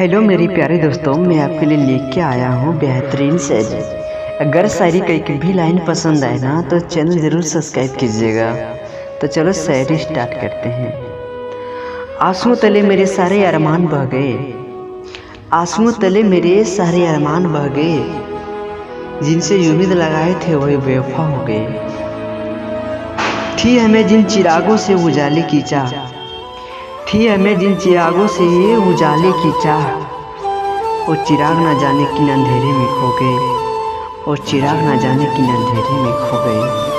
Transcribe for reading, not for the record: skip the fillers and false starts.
Hello मेरी प्यारे दोस्तों, मैं आपके लिए लेके आया हूँ बेहतरीन शायरी। अगर शायरी का एक भी लाइन पसंद आए ना तो चैनल ज़रूर सब्सक्राइब कीजिएगा। तो चलो शायरी स्टार्ट करते हैं। आंसुओं तले मेरे सारे अरमान बह गए, आंसुओं तले मेरे सारे अरमान बह गए, जिनसे उम्मीद लगाए थे वही बेवफा हो गए। थी हमें जिन चिरागों से उजाले की चाह, थी हमें जिन चिरागों से उजाले की चाह, वो चिराग ना जाने किन अंधेरे में खो गए, और चिराग ना जाने किन अंधेरे में खो गए।